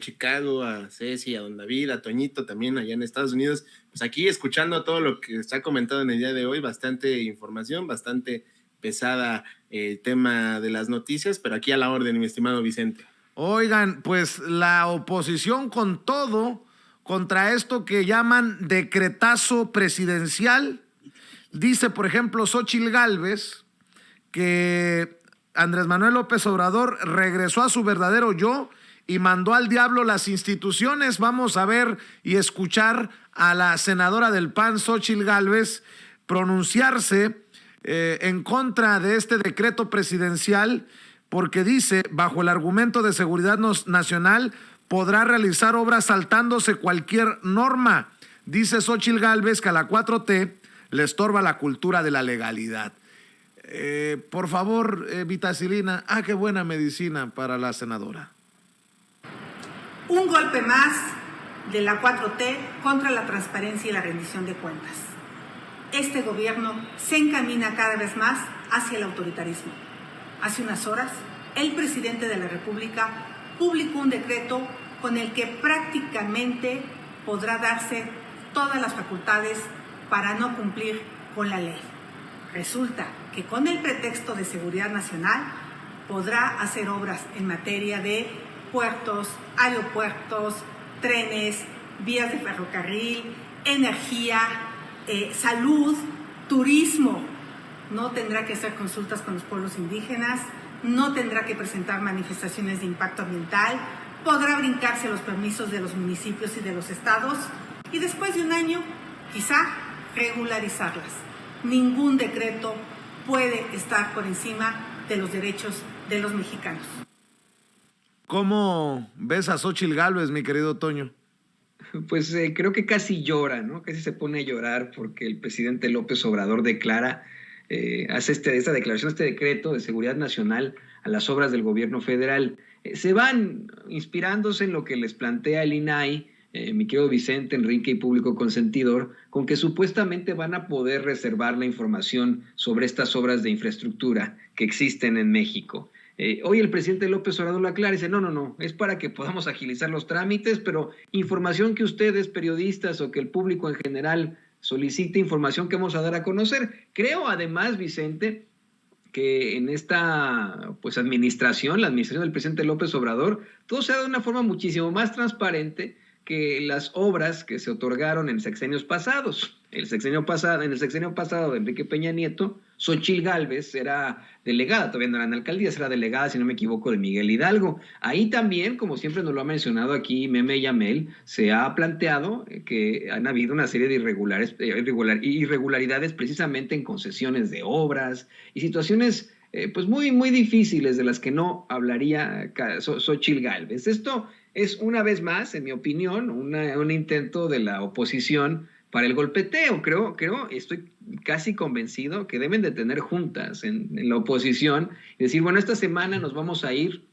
Chicago, a Ceci, a don David, a Toñito también allá en Estados Unidos, pues aquí escuchando todo lo que se ha comentado en el día de hoy, bastante información, bastante pesada el tema de las noticias, pero aquí a la orden, mi estimado Vicente. Oigan, pues la oposición con todo contra esto que llaman decretazo presidencial. Dice, por ejemplo, Xóchitl Gálvez que Andrés Manuel López Obrador regresó a su verdadero yo y mandó al diablo las instituciones. Vamos a ver y escuchar a la senadora del PAN, Xóchitl Gálvez, pronunciarse en contra de este decreto presidencial, porque dice, bajo el argumento de seguridad nacional, podrá realizar obras saltándose cualquier norma. Dice Xóchitl Gálvez que a la 4T le estorba la cultura de la legalidad. Por favor, vitacilina, qué buena medicina para la senadora. Un golpe más de la 4T contra la transparencia y la rendición de cuentas. Este gobierno se encamina cada vez más hacia el autoritarismo. Hace unas horas, el presidente de la República publicó un decreto con el que prácticamente podrá darse todas las facultades para no cumplir con la ley. Resulta que con el pretexto de seguridad nacional podrá hacer obras en materia de puertos, aeropuertos, trenes, vías de ferrocarril, energía, salud, turismo. No tendrá que hacer consultas con los pueblos indígenas, no tendrá que presentar manifestaciones de impacto ambiental, podrá brincarse los permisos de los municipios y de los estados y después de un año, quizá, regularizarlas. Ningún decreto puede estar por encima de los derechos de los mexicanos. ¿Cómo ves a Xóchitl Gálvez, mi querido Toño? Pues creo que casi llora, ¿no? Casi se pone a llorar porque el presidente López Obrador declara, hace esta declaración, este decreto de seguridad nacional a las obras del gobierno federal. Se van inspirándose en lo que les plantea el INAI, mi querido Vicente, Enrique y público consentidor, con que supuestamente van a poder reservar la información sobre estas obras de infraestructura que existen en México. Hoy el presidente López Obrador lo aclara y dice, no, es para que podamos agilizar los trámites, pero información que ustedes, periodistas o que el público en general solicite, información que vamos a dar a conocer. Creo además, Vicente, que en esta administración, la administración del presidente López Obrador, todo se ha dado de una forma muchísimo más transparente que las obras que se otorgaron en sexenios pasados. En el sexenio pasado de Enrique Peña Nieto, Xóchitl Gálvez era delegada, todavía no era en alcaldías, era delegada, si no me equivoco, de Miguel Hidalgo. Ahí también, como siempre nos lo ha mencionado aquí Meme Yamel, se ha planteado que han habido una serie de irregularidades precisamente en concesiones de obras y situaciones pues muy, muy difíciles de las que no hablaría Xóchitl Gálvez. Esto es una vez más, en mi opinión, un intento de la oposición para el golpeteo. Estoy casi convencido que deben de tener juntas en la oposición y decir, bueno, esta semana nos vamos a ir,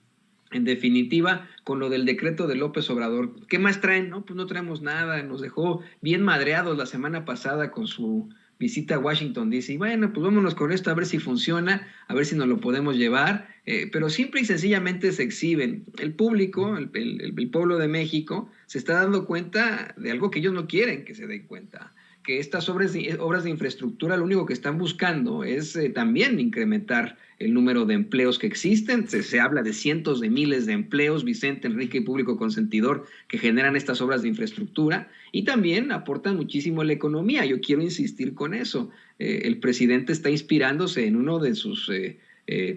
en definitiva, con lo del decreto de López Obrador. ¿Qué más traen? No, pues no traemos nada, nos dejó bien madreados la semana pasada con su visita a Washington DC. Bueno, pues vámonos con esto a ver si funciona, a ver si nos lo podemos llevar, pero simple y sencillamente se exhiben. El público, el pueblo de México, se está dando cuenta de algo que ellos no quieren que se den cuenta, que estas obras de infraestructura lo único que están buscando es también incrementar el número de empleos que existen. Se habla de cientos de miles de empleos, Vicente, Enrique y público consentidor, que generan estas obras de infraestructura y también aportan muchísimo a la economía. Yo quiero insistir con eso. El presidente está inspirándose en uno de sus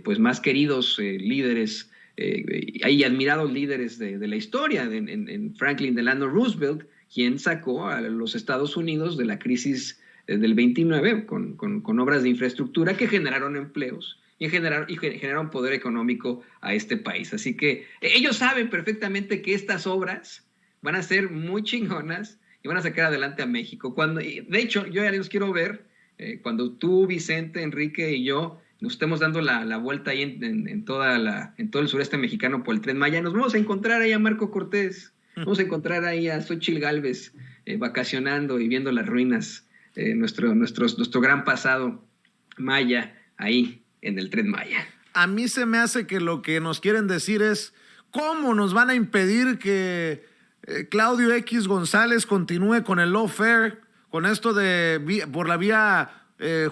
pues más queridos líderes y admirados líderes de la historia, en Franklin Delano Roosevelt, quien sacó a los Estados Unidos de la crisis del 29 con obras de infraestructura que generaron empleos y generaron poder económico a este país. Así que ellos saben perfectamente que estas obras van a ser muy chingonas y van a sacar adelante a México. De hecho, yo ya los quiero ver cuando tú, Vicente, Enrique y yo nos estemos dando la vuelta ahí en todo el sureste mexicano por el Tren Maya. Nos vamos a encontrar ahí a Marco Cortés, vamos a encontrar ahí a Xóchitl Gálvez vacacionando y viendo las ruinas, nuestro gran pasado maya ahí en el Tren Maya. A mí se me hace que lo que nos quieren decir es ¿Cómo nos van a impedir que Claudio X González continúe con el lawfare, con esto de por la vía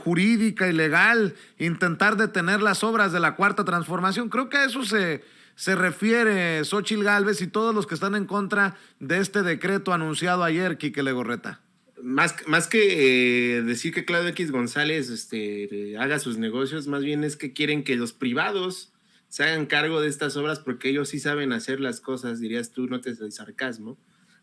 jurídica y legal, intentar detener las obras de la Cuarta Transformación? Creo que a eso se refiere Xóchitl Gálvez y todos los que están en contra de este decreto anunciado ayer, Quique Legorreta. Más que decir que Claudio X González haga sus negocios, más bien es que quieren que los privados se hagan cargo de estas obras porque ellos sí saben hacer las cosas, dirías tú, no te doy sarcasmo,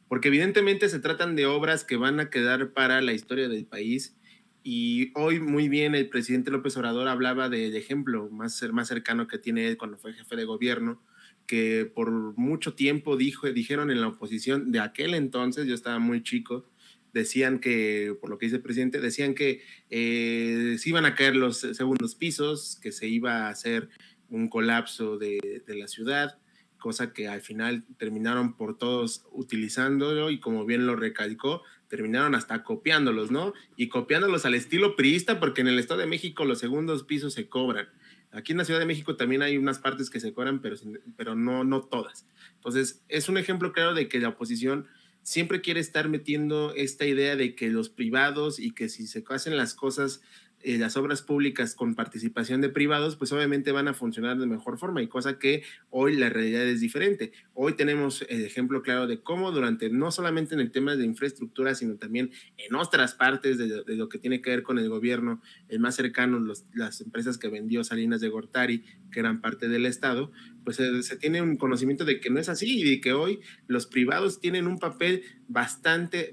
porque evidentemente se tratan de obras que van a quedar para la historia del país. Y hoy muy bien el presidente López Obrador hablaba del ejemplo más cercano que tiene él cuando fue jefe de gobierno, que por mucho tiempo dijeron en la oposición de aquel entonces, yo estaba muy chico, decían que, por lo que dice el presidente, decían que se iban a caer los segundos pisos, que se iba a hacer un colapso de la ciudad, cosa que al final terminaron por todos utilizándolo y como bien lo recalcó, terminaron hasta copiándolos, ¿no? Y copiándolos al estilo priista, porque en el Estado de México los segundos pisos se cobran. Aquí en la Ciudad de México también hay unas partes que se cobran, pero no todas. Entonces, es un ejemplo claro de que la oposición siempre quiere estar metiendo esta idea de que los privados y que si se hacen las cosas, las obras públicas con participación de privados, pues obviamente van a funcionar de mejor forma, y cosa que hoy la realidad es diferente. Hoy tenemos el ejemplo claro de cómo durante, no solamente en el tema de infraestructura, sino también en otras partes de lo que tiene que ver con el gobierno, el más cercano, las empresas que vendió Salinas de Gortari, que eran parte del Estado, pues se tiene un conocimiento de que no es así y de que hoy los privados tienen un papel bastante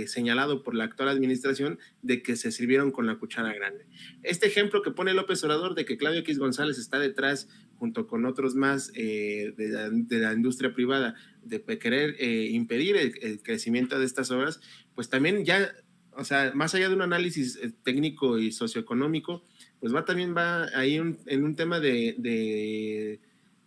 señalado por la actual administración de que se sirvieron con la cuchara grande. Este ejemplo que pone López Obrador de que Claudio X González está detrás, junto con otros más de la industria privada, de querer impedir el crecimiento de estas obras, pues también ya, o sea, más allá de un análisis técnico y socioeconómico, pues también va ahí en un tema de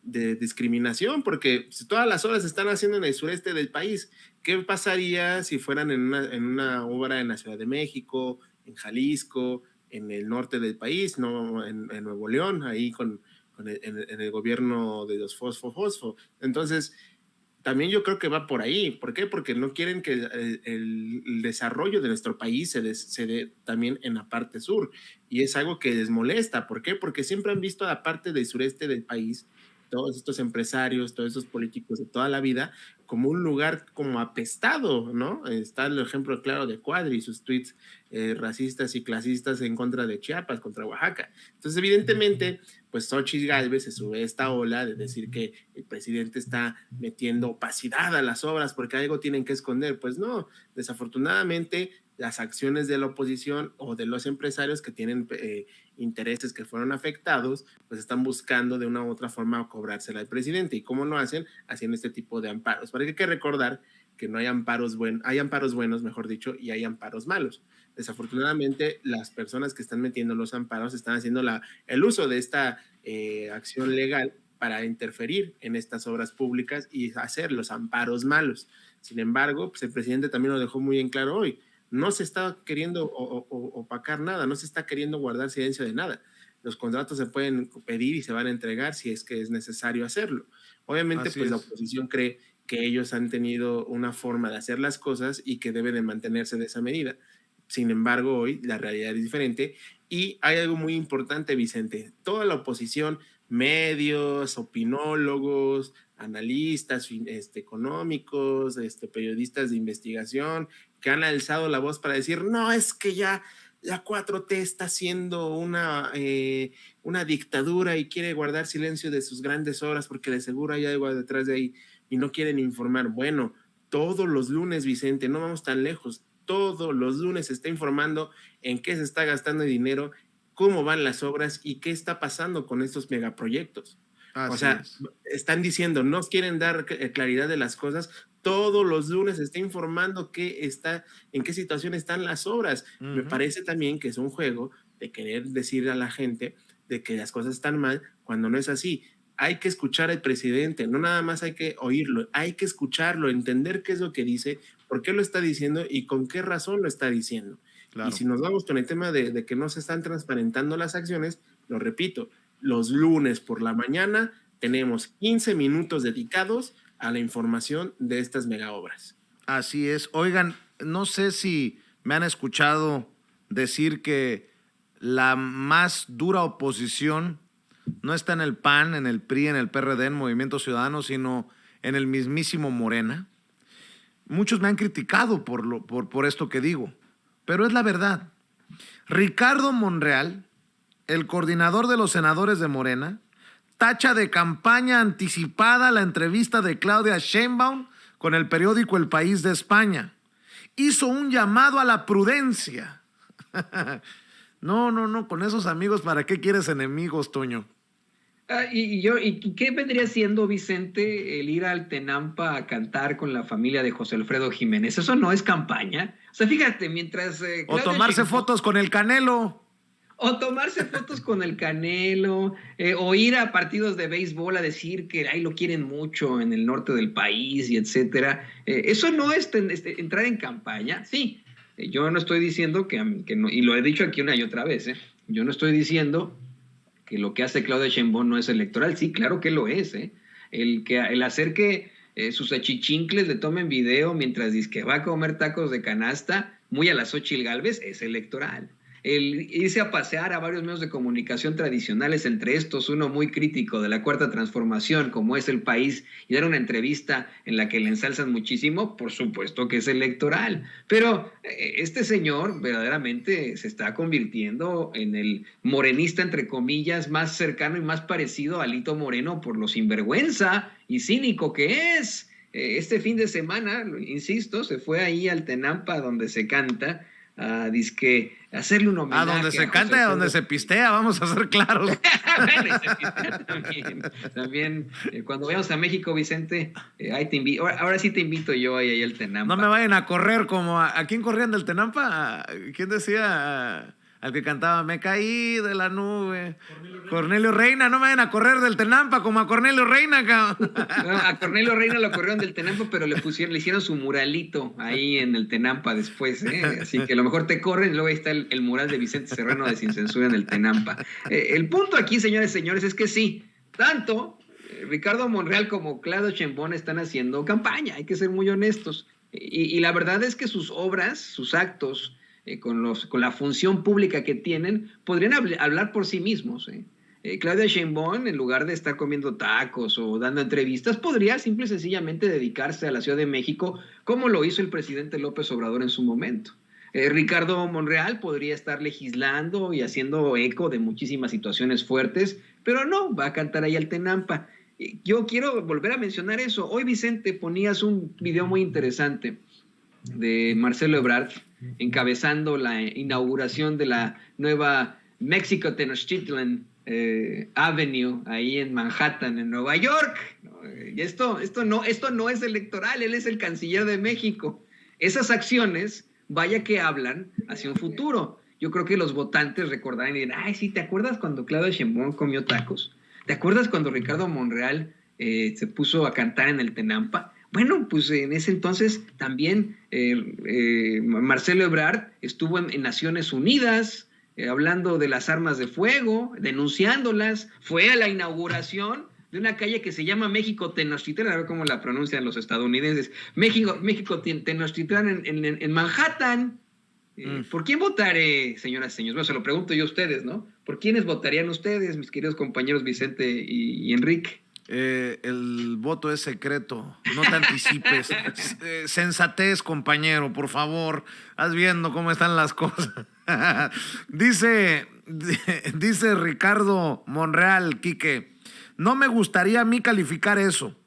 discriminación, porque si todas las obras se están haciendo en el sureste del país, ¿qué pasaría si fueran en una obra en la Ciudad de México, en Jalisco, en el norte del país, no en Nuevo León, ahí en el gobierno de los Fosfo? Entonces, también yo creo que va por ahí. ¿Por qué? Porque no quieren que el desarrollo de nuestro país se dé también en la parte sur. Y es algo que les molesta. ¿Por qué? Porque siempre han visto la parte del sureste del país, todos estos empresarios, todos estos políticos de toda la vida, como un lugar como apestado, ¿no? Está el ejemplo claro de Cuadri y sus tweets racistas y clasistas en contra de Chiapas, contra Oaxaca. Entonces, evidentemente, pues Xóchitl Gálvez se sube a esta ola de decir que el presidente está metiendo opacidad a las obras porque algo tienen que esconder. Pues no, desafortunadamente las acciones de la oposición o de los empresarios que tienen intereses que fueron afectados, pues están buscando de una u otra forma cobrársela al presidente. ¿Y cómo lo hacen? Haciendo este tipo de amparos. Porque hay que recordar que no hay amparos buenos, mejor dicho, y hay amparos malos. Desafortunadamente, las personas que están metiendo los amparos están haciendo el uso de esta acción legal para interferir en estas obras públicas y hacer los amparos malos. Sin embargo, pues el presidente también lo dejó muy en claro hoy. No se está queriendo opacar nada, no se está queriendo guardar silencio de nada. Los contratos se pueden pedir y se van a entregar si es que es necesario hacerlo. Obviamente, pues la oposición cree que ellos han tenido una forma de hacer las cosas y que debe de mantenerse de esa medida. Sin embargo, hoy la realidad es diferente y hay algo muy importante, Vicente. Toda la oposición, medios, opinólogos, analistas económicos, periodistas de investigación, que han alzado la voz para decir, no, es que ya la 4T está haciendo una dictadura y quiere guardar silencio de sus grandes obras porque de seguro hay algo detrás de ahí y no quieren informar. Bueno, todos los lunes, Vicente, no vamos tan lejos, todos los lunes se está informando en qué se está gastando el dinero, cómo van las obras y qué está pasando con estos megaproyectos. O sea, están diciendo, no quieren dar claridad de las cosas. Todos los lunes se está informando en qué situación están las obras. Me parece también que es un juego de querer decir a la gente de que las cosas están mal cuando no es así. Hay que escuchar al presidente, no nada más hay que oírlo, hay que escucharlo, entender qué es lo que dice, por qué lo está diciendo y con qué razón lo está diciendo. Claro. Y si nos vamos con el tema de que no se están transparentando las acciones, lo repito, los lunes por la mañana tenemos 15 minutos dedicados a la información de estas mega obras. Así es. Oigan, no sé si me han escuchado decir que la más dura oposición no está en el PAN, en el PRI, en el PRD, en Movimiento Ciudadano, sino en el mismísimo Morena. Muchos me han criticado por esto que digo, pero es la verdad. Ricardo Monreal, el coordinador de los senadores de Morena, tacha de campaña anticipada la entrevista de Claudia Sheinbaum con el periódico El País de España. Hizo un llamado a la prudencia. No, con esos amigos, ¿para qué quieres enemigos, Toño? ¿Y qué vendría siendo, Vicente, el ir al Tenampa a cantar con la familia de José Alfredo Jiménez? ¿Eso no es campaña? O sea, fíjate, mientras... o tomarse fotos con el Canelo. O tomarse fotos con el Canelo, o ir a partidos de béisbol a decir que ahí lo quieren mucho en el norte del país y etcétera. Eso no es entrar en campaña. Sí, yo no estoy diciendo que no, y lo he dicho aquí una y otra vez, yo no estoy diciendo que lo que hace Claudia Sheinbaum no es electoral. Sí, claro que lo es. El hacer que sus achichincles le tomen video mientras dice que va a comer tacos de canasta, muy a la Xóchitl Gálvez, es electoral. El irse a pasear a varios medios de comunicación tradicionales, entre estos uno muy crítico de la Cuarta Transformación, como es El País, y dar una entrevista en la que le ensalzan muchísimo, por supuesto que es electoral. Pero este señor verdaderamente se está convirtiendo en el morenista, entre comillas, más cercano y más parecido a Alito Moreno por lo sinvergüenza y cínico que es. Este fin de semana, insisto, se fue ahí al Tenampa donde se canta, a disque hacerle un homenaje. A donde se canta y a donde se pistea, vamos a ser claros. También cuando vayamos a México, Vicente, ahí te invito. Ahora sí te invito yo ahí al Tenampa. No me vayan a correr como ¿a quién corrían del Tenampa? ¿Quién decía? Al que cantaba, me caí de la nube. Cornelio Reina, no me vayan a correr del Tenampa como a Cornelio Reina, cabrón. No, a Cornelio Reina lo corrieron del Tenampa, pero le hicieron su muralito ahí en el Tenampa después, así que a lo mejor te corren y luego ahí está el mural de Vicente Serrano de Sin Censura en el Tenampa. El punto aquí, señores, es que sí, tanto Ricardo Monreal como Claudia Sheinbaum están haciendo campaña, hay que ser muy honestos. Y la verdad es que sus obras, sus actos, con la función pública que tienen, podrían hablar por sí mismos. Claudia Sheinbaum, en lugar de estar comiendo tacos o dando entrevistas, podría simple y sencillamente dedicarse a la Ciudad de México, como lo hizo el presidente López Obrador en su momento. Ricardo Monreal podría estar legislando y haciendo eco de muchísimas situaciones fuertes, pero no, va a cantar ahí al Tenampa. Yo quiero volver a mencionar eso. Hoy, Vicente, ponías un video muy interesante de Marcelo Ebrard encabezando la inauguración de la nueva Mexico Tenochtitlan Avenue ahí en Manhattan, en Nueva York. Y esto no es electoral, él es el canciller de México. Esas acciones, vaya que hablan hacia un futuro. Yo creo que los votantes recordarán y dirán, ay, sí, ¿te acuerdas cuando Claudia Sheinbaum comió tacos? ¿Te acuerdas cuando Ricardo Monreal se puso a cantar en el Tenampa? Bueno, pues en ese entonces también Marcelo Ebrard estuvo en Naciones Unidas hablando de las armas de fuego, denunciándolas, fue a la inauguración de una calle que se llama México Tenochtitlán, a ver cómo la pronuncian los estadounidenses, México Tenochtitlán en Manhattan. ¿Por quién votaré, señoras y señores? Bueno, se lo pregunto yo a ustedes, ¿no? ¿Por quiénes votarían ustedes, mis queridos compañeros Vicente y Enrique? El voto es secreto, no te anticipes. Sensatez, compañero, por favor. Haz viendo cómo están las cosas. Dice Ricardo Monreal, Quique, no me gustaría a mí calificar eso,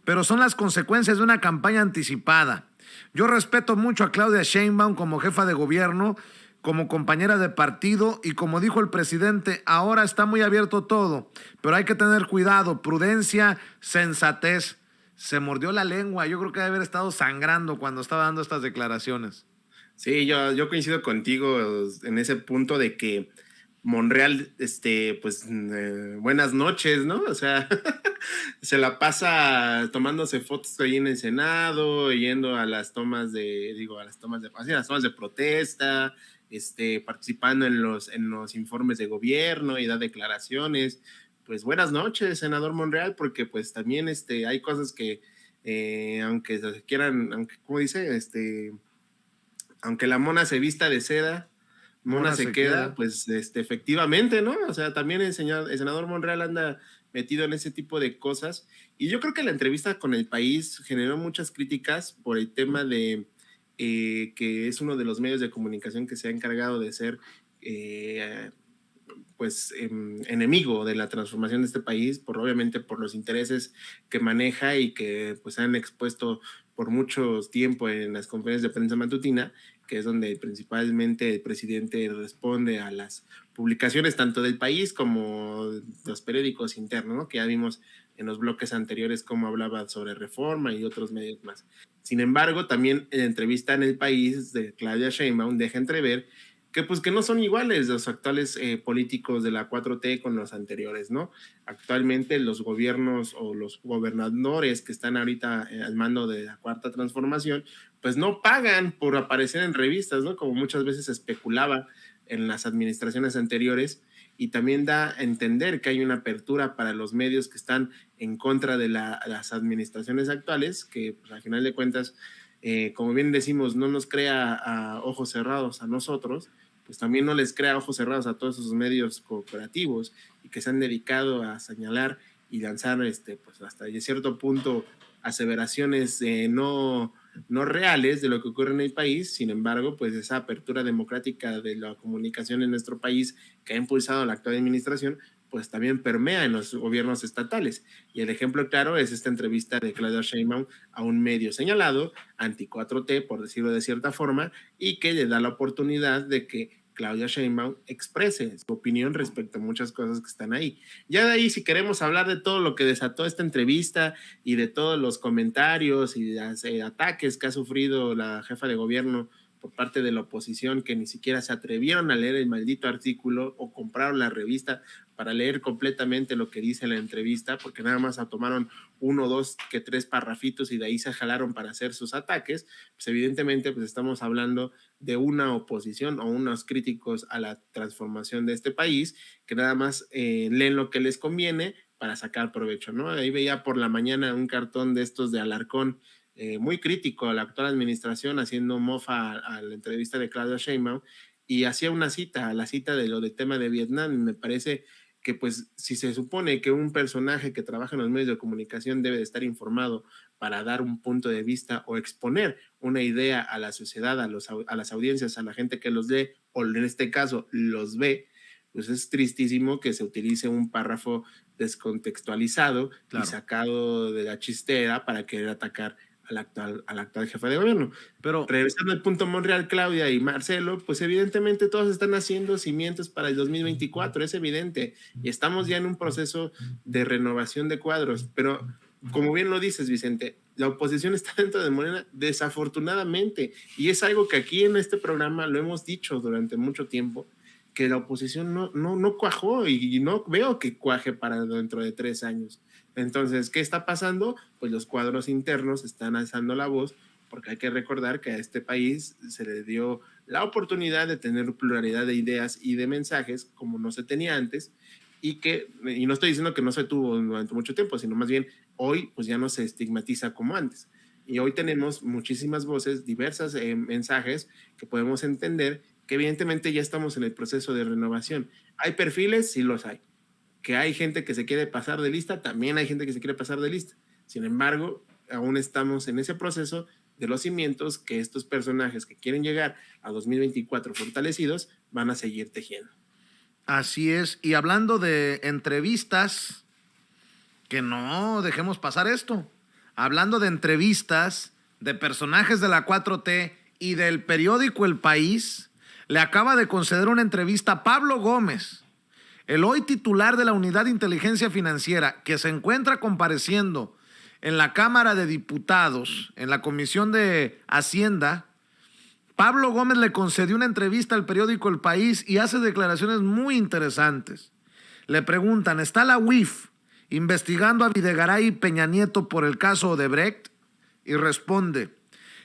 pero son las consecuencias de una campaña anticipada. Yo respeto mucho a Claudia Sheinbaum como jefa de gobierno, como compañera de partido y como dijo el presidente, ahora está muy abierto todo, pero hay que tener cuidado, prudencia, sensatez. Se mordió la lengua, yo creo que debe haber estado sangrando cuando estaba dando estas declaraciones. Sí, yo coincido contigo en ese punto de que Monreal, buenas noches, ¿no? O sea, se la pasa tomándose fotos ahí en el Senado, yendo a las tomas de protesta, participando en los informes de gobierno y da declaraciones, pues buenas noches, senador Monreal, porque pues también hay cosas que, aunque se quieran, aunque, ¿cómo dice? Aunque la mona se vista de seda, mona se queda, pues efectivamente, ¿no? O sea, también el senador Monreal anda metido en ese tipo de cosas. Y yo creo que la entrevista con El País generó muchas críticas por el tema de que es uno de los medios de comunicación que se ha encargado de ser pues enemigo de la transformación de este país, obviamente por los intereses que maneja y que pues han expuesto por mucho tiempo en las conferencias de prensa matutina, que es donde principalmente el presidente responde a las publicaciones tanto del país como los periódicos internos, ¿no? Que ya vimos en los bloques anteriores cómo hablaba sobre Reforma y otros medios más. Sin embargo, también en la entrevista en El País de Claudia Sheinbaum deja entrever que pues que no son iguales los actuales políticos de la 4T con los anteriores, ¿no? Actualmente los gobiernos o los gobernadores que están ahorita al mando de la Cuarta Transformación, pues no pagan por aparecer en revistas, ¿no? Como muchas veces se especulaba en las administraciones anteriores, y también da a entender que hay una apertura para los medios que están en contra de las administraciones actuales, que pues, al final de cuentas, como bien decimos, no nos crea a ojos cerrados a nosotros, pues también no les crea ojos cerrados a todos esos medios cooperativos y que se han dedicado a señalar y lanzar pues hasta cierto punto aseveraciones no reales de lo que ocurre en el país. Sin embargo, pues esa apertura democrática de la comunicación en nuestro país que ha impulsado la actual administración, pues también permea en los gobiernos estatales. Y el ejemplo claro es esta entrevista de Claudia Sheinbaum a un medio señalado, anti-4T, por decirlo de cierta forma, y que le da la oportunidad de que Claudia Sheinbaum exprese su opinión respecto a muchas cosas que están ahí. Ya de ahí, si queremos hablar de todo lo que desató esta entrevista y de todos los comentarios y los ataques que ha sufrido la jefa de gobierno por parte de la oposición, que ni siquiera se atrevieron a leer el maldito artículo o compraron la revista para leer completamente lo que dice la entrevista, porque nada más tomaron 1, 2, 3 parrafitos y de ahí se jalaron para hacer sus ataques, pues evidentemente pues estamos hablando de una oposición o unos críticos a la transformación de este país que nada más leen lo que les conviene para sacar provecho, ¿no? Ahí veía por la mañana un cartón de estos de Alarcón, muy crítico a la actual administración, haciendo mofa a la entrevista de Claudia Sheinbaum, y hacía una cita, a la cita de lo del tema de Vietnam, y me parece que pues si se supone que un personaje que trabaja en los medios de comunicación debe de estar informado para dar un punto de vista o exponer una idea a la sociedad, a las audiencias, a la gente que los lee, o en este caso los ve, pues es tristísimo que se utilice un párrafo descontextualizado, claro, y sacado de la chistera para querer atacar al actual jefe de gobierno. Pero regresando al punto Monreal, Claudia y Marcelo, pues evidentemente todos están haciendo cimientos para el 2024, es evidente, y estamos ya en un proceso de renovación de cuadros, pero como bien lo dices, Vicente, la oposición está dentro de Morena, desafortunadamente, y es algo que aquí en este programa lo hemos dicho durante mucho tiempo, que la oposición no cuajó y no veo que cuaje para dentro de 3 años. Entonces, ¿qué está pasando? Pues los cuadros internos están alzando la voz, porque hay que recordar que a este país se le dio la oportunidad de tener pluralidad de ideas y de mensajes como no se tenía antes, y no estoy diciendo que no se tuvo durante mucho tiempo, sino más bien hoy pues ya no se estigmatiza como antes. Y hoy tenemos muchísimas voces, diversas mensajes que podemos entender que evidentemente ya estamos en el proceso de renovación. ¿Hay perfiles? Sí los hay. Que hay gente que se quiere pasar de lista, también hay gente que se quiere pasar de lista. Sin embargo, aún estamos en ese proceso de los cimientos que estos personajes que quieren llegar a 2024 fortalecidos van a seguir tejiendo. Así es. Y hablando de entrevistas, que no dejemos pasar esto. Hablando de entrevistas de personajes de la 4T y del periódico El País, le acaba de conceder una entrevista a Pablo Gómez, el hoy titular de la Unidad de Inteligencia Financiera, que se encuentra compareciendo en la Cámara de Diputados, en la Comisión de Hacienda. Pablo Gómez le concedió una entrevista al periódico El País y hace declaraciones muy interesantes. Le preguntan, ¿está la UIF investigando a Videgaray y Peña Nieto por el caso Odebrecht? Y responde,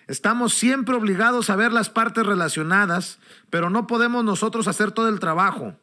estamos siempre obligados a ver las partes relacionadas, pero no podemos nosotros hacer todo el trabajo.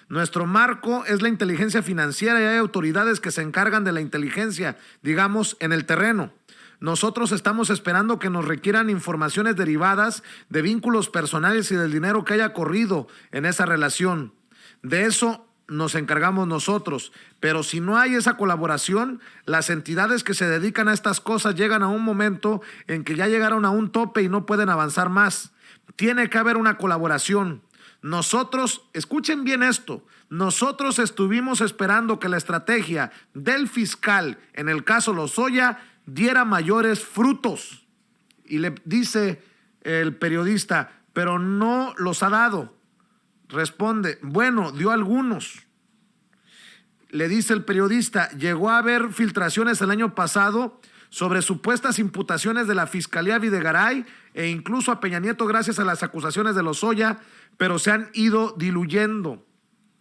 Nuestro marco es la inteligencia financiera y hay autoridades que se encargan de la inteligencia, digamos, en el terreno. Nosotros estamos esperando que nos requieran informaciones derivadas de vínculos personales y del dinero que haya corrido en esa relación. De eso nos encargamos nosotros, pero si no hay esa colaboración, las entidades que se dedican a estas cosas llegan a un momento en que ya llegaron a un tope y no pueden avanzar más. Tiene que haber una colaboración. Nosotros, escuchen bien esto, nosotros estuvimos esperando que la estrategia del fiscal, en el caso Lozoya, diera mayores frutos. Y le dice el periodista, pero no los ha dado. Responde, bueno, dio algunos. Le dice el periodista, llegó a haber filtraciones el año pasado sobre supuestas imputaciones de la Fiscalía Videgaray e incluso a Peña Nieto gracias a las acusaciones de Lozoya, pero se han ido diluyendo.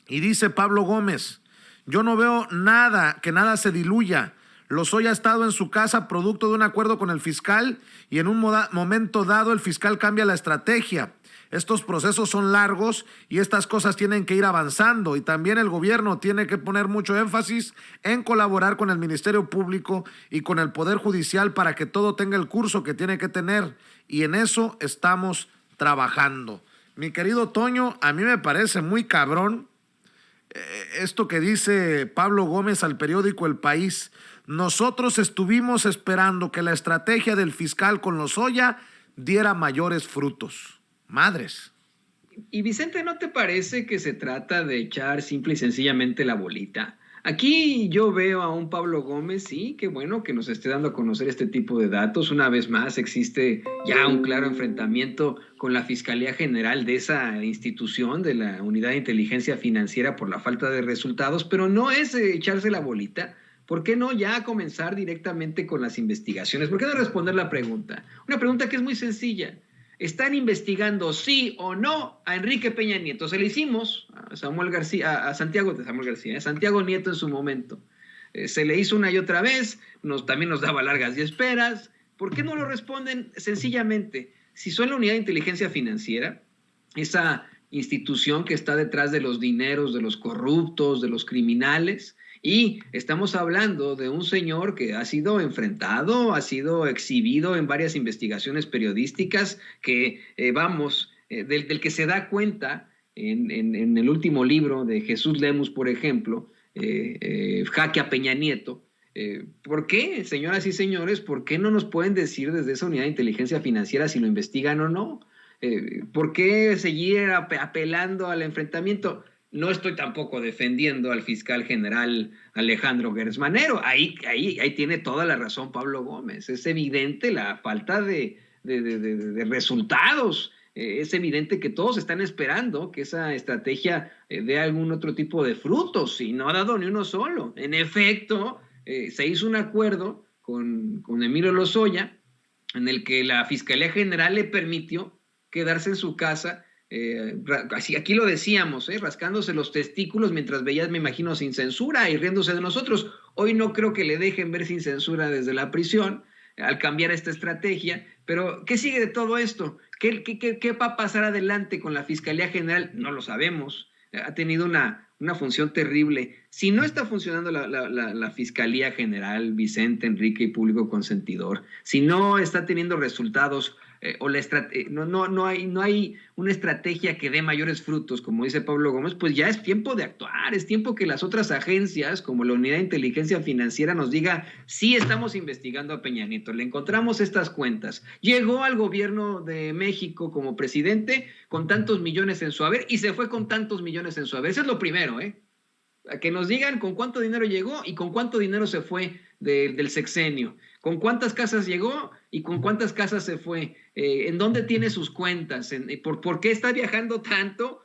Y dice Pablo Gómez, yo no veo nada, que nada se diluya. Lozoya ha estado en su casa producto de un acuerdo con el fiscal y en un momento dado el fiscal cambia la estrategia. Estos procesos son largos y estas cosas tienen que ir avanzando y también el gobierno tiene que poner mucho énfasis en colaborar con el Ministerio Público y con el Poder Judicial para que todo tenga el curso que tiene que tener y en eso estamos trabajando. Mi querido Toño, a mí me parece muy cabrón esto que dice Pablo Gómez al periódico El País. Nosotros estuvimos esperando que la estrategia del fiscal con Lozoya diera mayores frutos. Madres. Y Vicente, ¿no te parece que se trata de echar simple y sencillamente la bolita? Aquí yo veo a un Pablo Gómez, sí, qué bueno que nos esté dando a conocer este tipo de datos. Una vez más existe ya un claro enfrentamiento con la Fiscalía General de esa institución, de la Unidad de Inteligencia Financiera por la falta de resultados, pero no es echarse la bolita. ¿Por qué no ya comenzar directamente con las investigaciones? ¿Por qué no responder la pregunta? Una pregunta que es muy sencilla. ¿Están investigando sí o no a Enrique Peña Nieto? Se le hicimos a Santiago Nieto en su momento. Se le hizo una y otra vez, también nos daba largas y esperas. ¿Por qué no lo responden sencillamente? Si son la Unidad de Inteligencia Financiera, esa institución que está detrás de los dineros, de los corruptos, de los criminales, y estamos hablando de un señor que ha sido enfrentado, ha sido exhibido en varias investigaciones periodísticas, que del que se da cuenta en el último libro de Jesús Lemus, por ejemplo, Jaque a Peña Nieto. ¿Por qué, señoras y señores, por qué no nos pueden decir desde esa Unidad de Inteligencia Financiera si lo investigan o no? ¿Por qué seguir apelando al enfrentamiento? No estoy tampoco defendiendo al fiscal general Alejandro Gertz Manero. Ahí tiene toda la razón Pablo Gómez. Es evidente la falta de resultados. Es evidente que todos están esperando que esa estrategia dé algún otro tipo de frutos y no ha dado ni uno solo. En efecto, se hizo un acuerdo con Emilio Lozoya en el que la Fiscalía General le permitió quedarse en su casa. Aquí lo decíamos, rascándose los testículos mientras veías, me imagino, Sin Censura y riéndose de nosotros. Hoy no creo que le dejen ver Sin Censura desde la prisión al cambiar esta estrategia, pero ¿qué sigue de todo esto? ¿Qué va a pasar adelante con la Fiscalía General? No lo sabemos. Ha tenido una función terrible. Si no está funcionando la Fiscalía General, Vicente, Enrique y Público Consentidor, si no está teniendo resultados, no hay una estrategia que dé mayores frutos, como dice Pablo Gómez, pues ya es tiempo de actuar, es tiempo que las otras agencias, como la Unidad de Inteligencia Financiera, nos diga, sí estamos investigando a Peña Nieto, le encontramos estas cuentas, llegó al gobierno de México como presidente con tantos millones en su haber y se fue con tantos millones en su haber. Eso es lo primero, que nos digan con cuánto dinero llegó y con cuánto dinero se fue del sexenio, con cuántas casas llegó y con cuántas casas se fue, en dónde tiene sus cuentas, por qué está viajando tanto,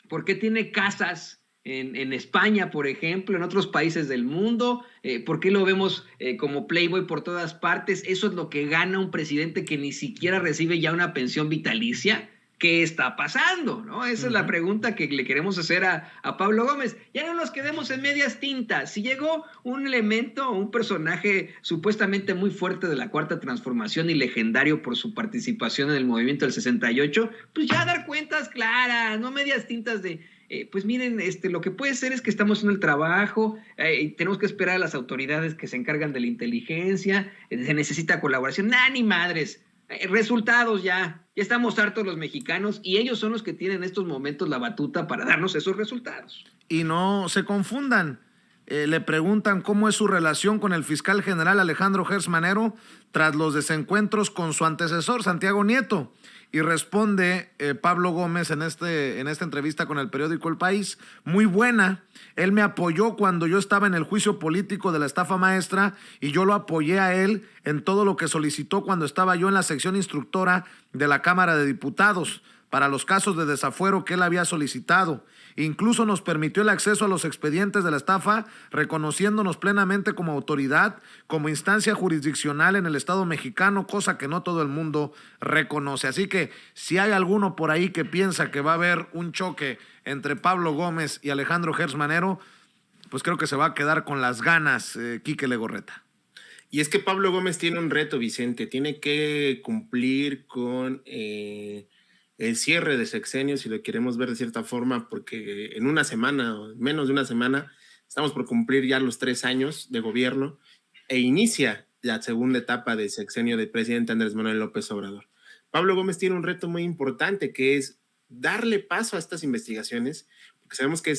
por qué tiene casas en España, por ejemplo, en otros países del mundo, por qué lo vemos como playboy por todas partes. Eso es lo que gana un presidente que ni siquiera recibe ya una pensión vitalicia. ¿Qué está pasando? ¿No? Esa es la pregunta que le queremos hacer a Pablo Gómez. Ya no nos quedemos en medias tintas. Si llegó un elemento, un personaje supuestamente muy fuerte de la Cuarta Transformación y legendario por su participación en el movimiento del 68, pues ya dar cuentas claras, no medias tintas de pues miren, lo que puede ser es que estamos haciendo el trabajo, tenemos que esperar a las autoridades que se encargan de la inteligencia, se necesita colaboración, ¡nah, ni madres! Resultados ya estamos hartos los mexicanos y ellos son los que tienen en estos momentos la batuta para darnos esos resultados. Y no se confundan. Le preguntan cómo es su relación con el fiscal general Alejandro Gertz Manero tras los desencuentros con su antecesor, Santiago Nieto. Y responde Pablo Gómez en esta entrevista con el periódico El País, muy buena. Él me apoyó cuando yo estaba en el juicio político de la estafa maestra y yo lo apoyé a él en todo lo que solicitó cuando estaba yo en la sección instructora de la Cámara de Diputados para los casos de desafuero que él había solicitado. Incluso nos permitió el acceso a los expedientes de la estafa, reconociéndonos plenamente como autoridad, como instancia jurisdiccional en el Estado mexicano, cosa que no todo el mundo reconoce. Así que si hay alguno por ahí que piensa que va a haber un choque entre Pablo Gómez y Alejandro Gertz Manero, pues creo que se va a quedar con las ganas, Quique Legorreta. Y es que Pablo Gómez tiene un reto, Vicente, tiene que cumplir con el cierre de sexenio, si lo queremos ver de cierta forma, porque en una semana, o menos de una semana, estamos por cumplir ya los 3 años de gobierno e inicia la segunda etapa del sexenio del presidente Andrés Manuel López Obrador. Pablo Gómez tiene un reto muy importante, que es darle paso a estas investigaciones, porque sabemos que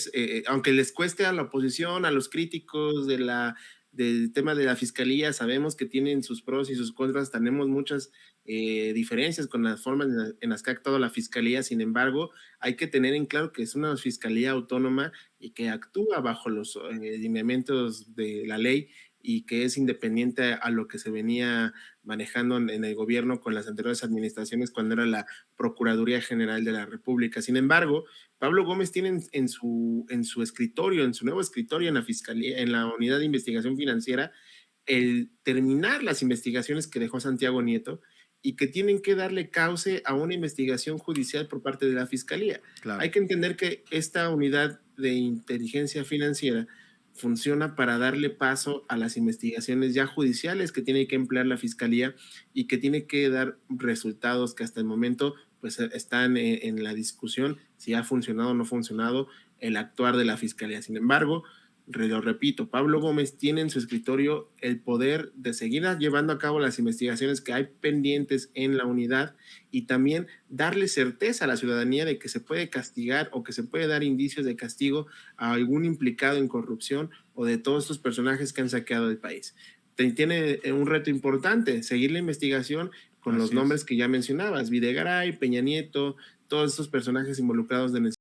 aunque les cueste a la oposición, a los críticos del tema de la fiscalía, sabemos que tienen sus pros y sus contras, tenemos muchas diferencias con las formas en las que ha actuado la fiscalía. Sin embargo, hay que tener en claro que es una fiscalía autónoma y que actúa bajo los lineamientos de la ley y que es independiente a lo que se venía manejando en el gobierno con las anteriores administraciones cuando era la Procuraduría General de la República. Sin embargo, Pablo Gómez tiene en su escritorio, en su nuevo escritorio en la Fiscalía, en la Unidad de Investigación Financiera, el terminar las investigaciones que dejó Santiago Nieto y que tienen que darle cauce a una investigación judicial por parte de la Fiscalía. Claro. Hay que entender que esta unidad de inteligencia financiera funciona para darle paso a las investigaciones ya judiciales que tiene que emplear la Fiscalía y que tiene que dar resultados que hasta el momento pues están en la discusión si ha funcionado o no ha funcionado el actuar de la Fiscalía. Sin embargo, lo repito, Pablo Gómez tiene en su escritorio el poder de seguir llevando a cabo las investigaciones que hay pendientes en la unidad y también darle certeza a la ciudadanía de que se puede castigar o que se puede dar indicios de castigo a algún implicado en corrupción o de todos estos personajes que han saqueado el país. Tiene un reto importante, seguir la investigación con los nombres que ya mencionabas, Videgaray, Peña Nieto, todos estos personajes involucrados en el